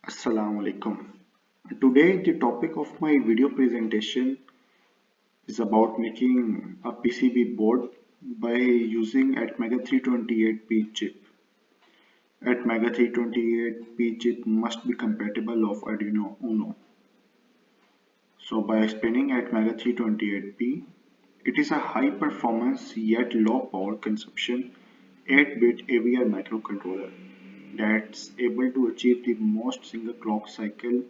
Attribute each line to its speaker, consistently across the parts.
Speaker 1: Assalamu alaikum. Today the topic of my video presentation is about making a PCB board by using Atmega 328P chip. Atmega 328P chip must be compatible of Arduino Uno. So by explaining Atmega 328P, it is a high performance yet low power consumption 8-bit AVR microcontroller that's able to achieve the most single clock cycle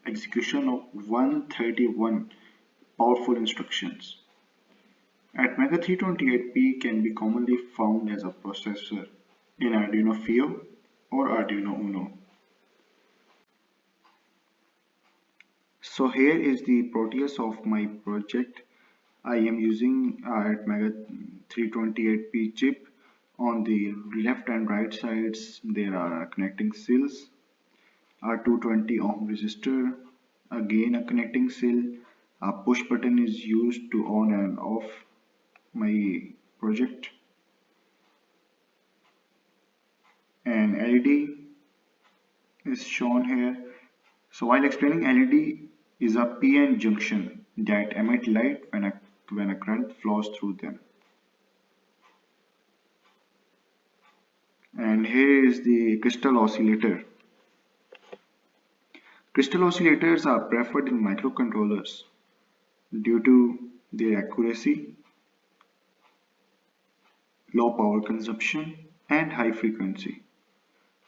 Speaker 1: execution of 131 powerful instructions. Atmega 328P can be commonly found as a processor in Arduino Fio or Arduino Uno. So here is the Proteus of my project. I am using Atmega 328P chip. On the left and right sides there are connecting cells, a 220 ohm resistor, again a connecting cell, a push button is used to on and off my project, and LED is shown here. So while explaining, LED is a PN junction that emit light when a current flows through them. And here is the crystal oscillator. Crystal oscillators are preferred in microcontrollers due to their accuracy, low power consumption, and high frequency.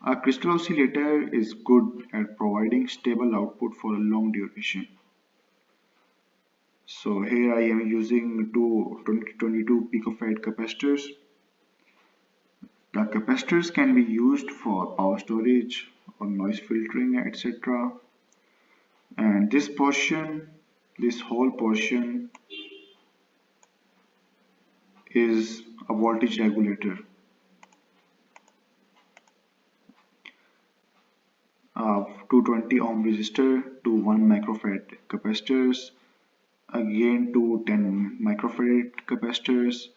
Speaker 1: A crystal oscillator is good at providing stable output for a long duration. So here I am using two 2022 picofarad capacitors. The capacitors can be used for power storage or noise filtering, etc. And this whole portion is a voltage regulator. A 220 ohm resistor to 1 microfarad capacitors, again to 10 microfarad capacitors,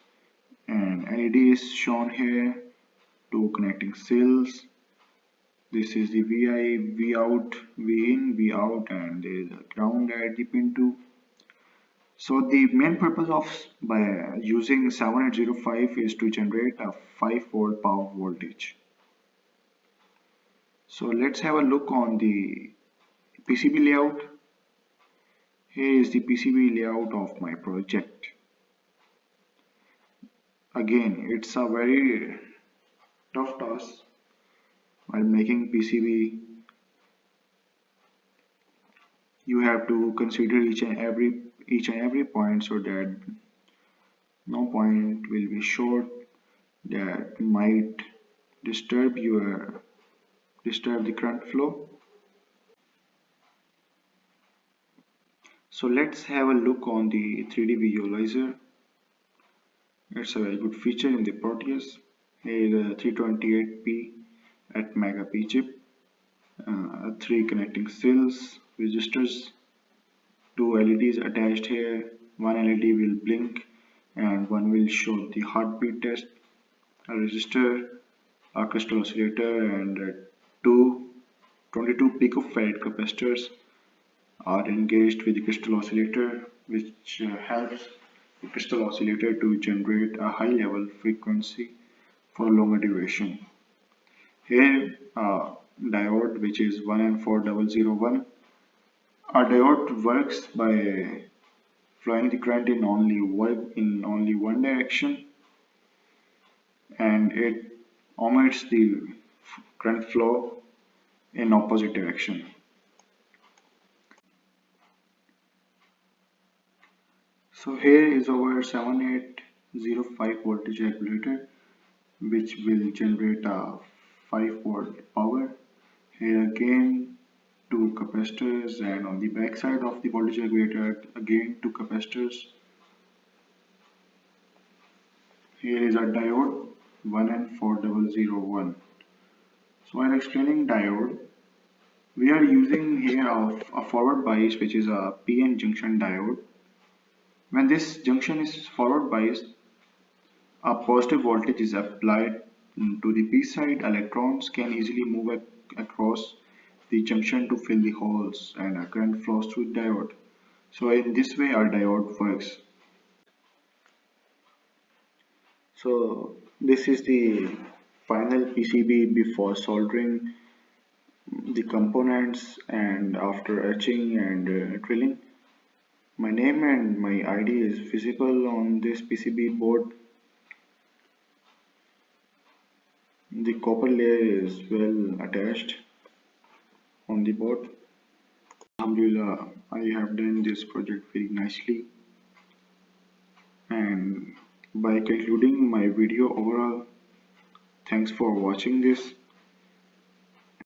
Speaker 1: and LED is shown here, two connecting cells. This is the VI, V out, V in, V out, and there is a ground at the pin 2. So the main purpose of by using 7805 is to generate a 5-volt power voltage. So let's have a look on the PCB layout. Here is the PCB layout of my project. Again, it's a very tough task while making PCB. You have to consider each and every point so that no point will be short that might disturb the current flow. So let's have a look on the 3D visualizer. It's a very good feature in the Proteus. Here is a 328P Atmega P chip, 3 connecting cells, resistors, 2 LEDs attached here. One LED will blink and one will show the heartbeat test, a resistor, a crystal oscillator, and two 22 picofarad capacitors are engaged with the crystal oscillator, which helps the crystal oscillator to generate a high level frequency for longer duration. Here a diode which is 1N4001. A diode works by flowing the current in only one direction, and it omits the current flow in opposite direction. So here is our 7805 voltage regulator, which will generate a 5-volt power. Here again two capacitors, and on the back side of the voltage regulator again two capacitors. Here is a diode 1N4001. So while explaining diode, we are using here a forward bias, which is a PN junction diode. When this junction is forward biased, a positive voltage is applied to the P side. Electrons can easily move across the junction to fill the holes and a current flows through the diode. So in this way our diode works. So this is the final PCB before soldering the components and after etching and drilling. My name and my ID is visible on this PCB board. The copper layer is well attached on the board. Alhamdulillah, I have done this project very nicely, and by concluding my video overall, thanks for watching this.